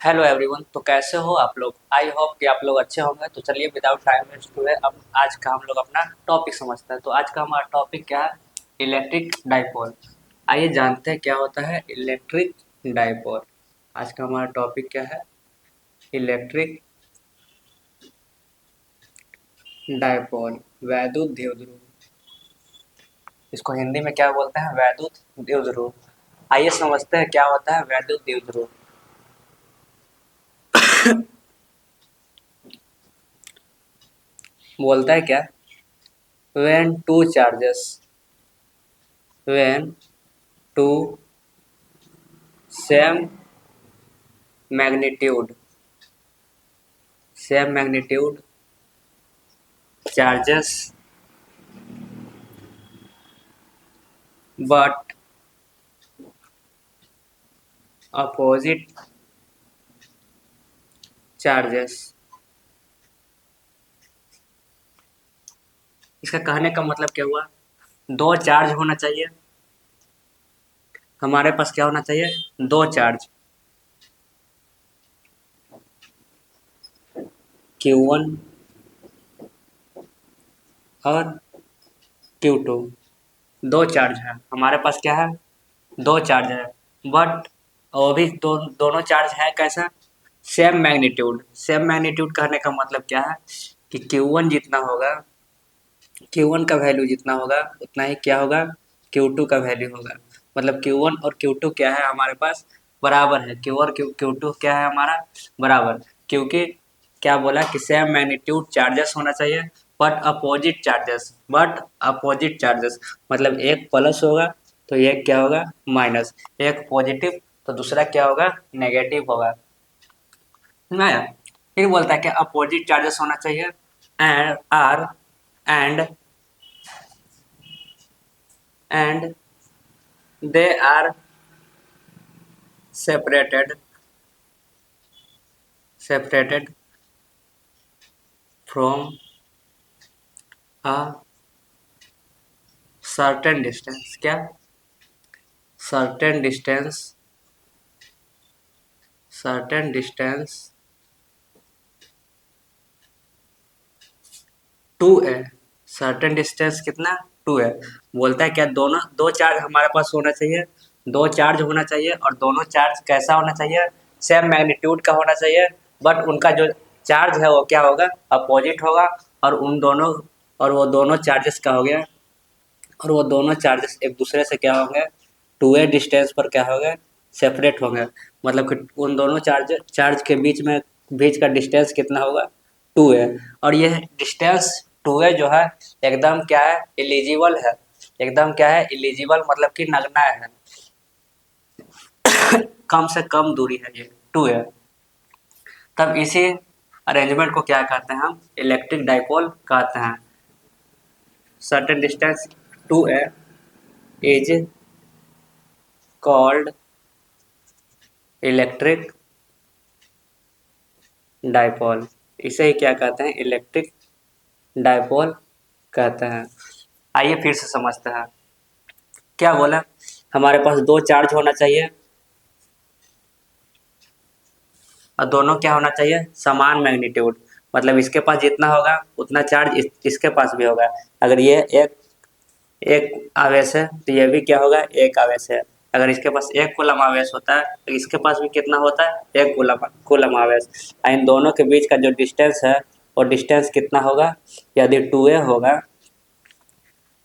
Hello everyone. तो कैसे हो आप लोग? आई होप कि आप लोग अच्छे होंगे। तो चलिए विदाउट टाइम वेस्ट हुए अब आज का हम लोग अपना टॉपिक समझते हैं। तो आज का हमारा टॉपिक क्या है? Electric dipole. आइए जानते हैं क्या होता है इलेक्ट्रिक डाइपोल। आज का हमारा टॉपिक क्या है? इलेक्ट्रिक डाइपोल, वैद्युत द्विध्रुव। इसको हिंदी में क्या बोलते हैं? वैद्युत द्विध्रुव। आइए समझते हैं क्या होता है वैद्युत द्विध्रुव। बोलता है क्या? when two charges when two same magnitude charges but opposite charges। इसका कहने का मतलब क्या हुआ? दो चार्ज होना चाहिए। हमारे पास क्या होना चाहिए? दो चार्ज Q1 और Q2। दो चार्ज है हमारे पास। क्या है? दो चार्ज है। बट वो भी दोनों चार्ज है कैसा? Same magnitude. सेम मैग्नीट्यूड कहने का मतलब क्या है कि Q1 जितना होगा, Q1 का वैल्यू जितना होगा उतना ही क्या होगा? Q2 का वैल्यू होगा। मतलब Q1 और Q2 क्या है हमारे पास? बराबर है। Q और Q2 क्या है हमारा? बराबर। क्योंकि क्या बोला कि सेम मैग्नीट्यूड चार्जेस होना चाहिए बट अपोजिट चार्जेस मतलब एक प्लस होगा तो एक क्या होगा? माइनस। एक पॉजिटिव तो दूसरा क्या होगा? नेगेटिव होगा। समझ में आया? फिर बोलता है कि अपोजिट चार्जेस होना चाहिए and are and and they are separated from a certain distance। क्या? certain distance two a. Certain distance कितना? Two a. बोलता है क्या दोनों दो चार्ज हमारे पास होना चाहिए। दो चार्ज होना चाहिए और दोनों चार्ज कैसा होना चाहिए? सेम मैग्नीट्यूड का होना चाहिए। बट उनका जो चार्ज है वो क्या होगा? अपोजिट होगा। और उन दोनों और वो दोनों चार्जेस का हो गया और वो दोनों चार्जेस एक दूसरे से क्या होंगे? टू ए डिस्टेंस पर क्या होंगे? सेपरेट होंगे। मतलब कि उन दोनों चार्ज के बीच का डिस्टेंस कितना होगा? टू ए। और यह डिस्टेंस टू ए जो है एकदम क्या है? इलिजिबल है। एकदम क्या है? इलिजिबल मतलब कि नगण्य है। कम से कम दूरी है ये टू ए। तब इसी अरेंजमेंट को क्या कहते हैं हम? इलेक्ट्रिक डाइपोल कहते हैं। Certain distance two a is called electric dipole. इसे ही क्या कहते हैं? इलेक्ट्रिक डाइपोल कहते हैं। आइए फिर से समझते हैं। क्या बोला? हमारे पास दो चार्ज होना चाहिए और दोनों क्या होना चाहिए? समान मैग्नीट्यूड। मतलब इसके पास जितना होगा उतना चार्ज इसके पास भी होगा। अगर ये एक एक आवेश है तो ये भी क्या होगा? एक आवेश है। अगर इसके पास एक कूलम आवेश होता है तो इसके पास भी कितना होता है? एक कूलम कूलम आवेश। इन दोनों के बीच का जो डिस्टेंस है वो डिस्टेंस कितना होगा? यदि टू ए होगा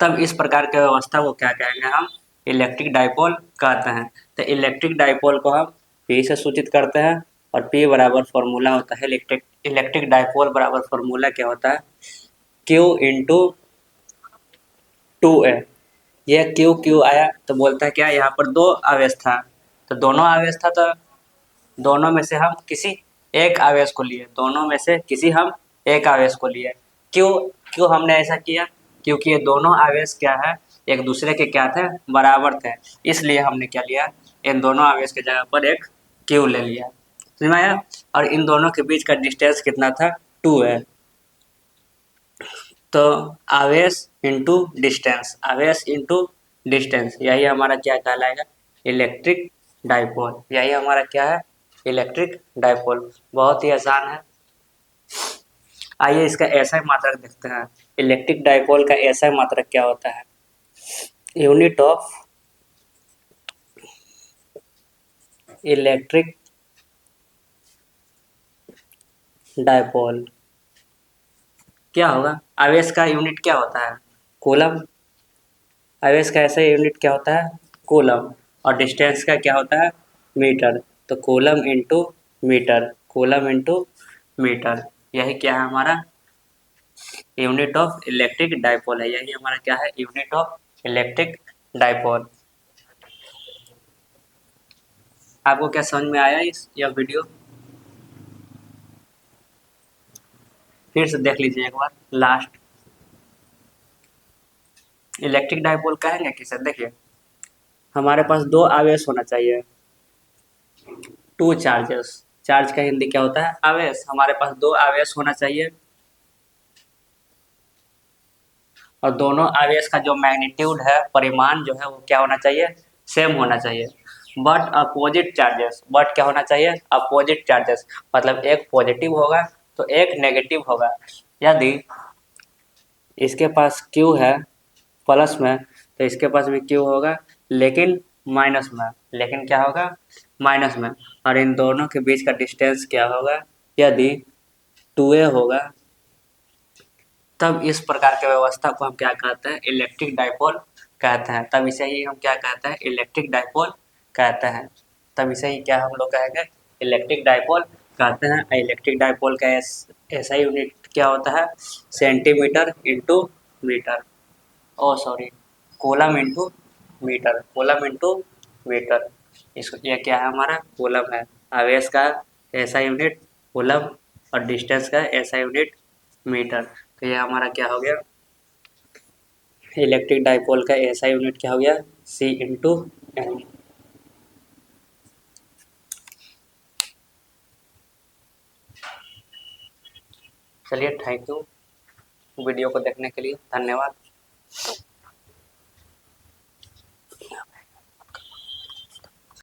तब इस प्रकार के व्यवस्था को क्या कहेंगे हम? इलेक्ट्रिक डाइपोल कहते हैं। तो इलेक्ट्रिक डाइपोल को हम पी से सूचित करते हैं और पी बराबर फॉर्मूला होता है इलेक्ट्रिक डाइपोल बराबर फॉर्मूला क्या होता है? क्यू इंटू टू ए। ये क्यू क्यू आया तो बोलता है क्या यहाँ पर दो आवेश था तो दोनों आवेश था तो दोनों में से हम किसी एक आवेश को लिए। दोनों में से किसी हम एक आवेश को लिए। क्यों क्यों हमने ऐसा किया? क्योंकि ये दोनों आवेश क्या है? एक दूसरे के क्या थे? बराबर थे। इसलिए हमने क्या लिया? इन दोनों आवेश के जगह पर एक क्यू ले लिया। समझ में आया? और इन दोनों के बीच का डिस्टेंस कितना था? टू है। तो आवेश इंटू डिस्टेंस यही हमारा क्या कहलाएगा? Electric dipole. यही हमारा क्या है? Electric dipole. बहुत ही आसान है। आइए इसका एसआई मात्रक देखते हैं। इलेक्ट्रिक डाइपोल का एसआई मात्रक क्या होता है? यूनिट ऑफ इलेक्ट्रिक डाइपोल क्या होगा? आवेश का यूनिट क्या होता है? कूलम। आवेश का ऐसा यूनिट क्या होता है? कूलम। और डिस्टेंस का क्या होता है? मीटर। तो coulomb into metre, coulomb into metre, यही क्या है हमारा? यूनिट ऑफ इलेक्ट्रिक डाइपोल है। यही हमारा क्या है? Unit of electric dipole. आपको क्या समझ में आया इस यह वीडियो? फिर से देख लीजिए एक बार लास्ट। इलेक्ट्रिक डाइपोल कहेंगे किसे? देखिए, हमारे पास दो आवेश होना चाहिए, टू चार्जेस। चार्ज का हिंदी क्या होता है? आवेश। हमारे पास दो आवेश होना चाहिए और दोनों आवेश का जो मैग्नीट्यूड है, परिमाण जो है वो क्या होना चाहिए? सेम होना चाहिए। But opposite charges. बट क्या होना चाहिए? Opposite charges. मतलब एक पॉजिटिव होगा तो एक नेगेटिव होगा। यदि इसके पास Q है प्लस में, तो इसके पास भी Q होगा, लेकिन माइनस में। लेकिन क्या होगा? माइनस में। और इन दोनों के बीच का डिस्टेंस क्या होगा? यदि 2a होगा, तब इस प्रकार के व्यवस्था को हम क्या कहते हैं? इलेक्ट्रिक डाइपोल कहते हैं। तब इसे ही हम क्या कहते हैं? इलेक्ट्रिक डाइपोल कहते हैं। तब इसे ही क्या हम लोग कहेंगे? इलेक्ट्रिक डाइपोल कहते हैं। इलेक्ट्रिक डाइपोल का ऐसा यूनिट क्या होता है? Centimetre into metre. Oh sorry, coulomb into metre, coulomb into metre. इसको ये क्या है? हमारा कूलम है। आवेश का ऐसा यूनिट कूलम और डिस्टेंस का ऐसा यूनिट मीटर। तो ये हमारा क्या हो गया? इलेक्ट्रिक डाइपोल का ऐसा यूनिट क्या हो गया? C into N. चलिए, थैंक यू वीडियो को देखने के लिए। धन्यवाद।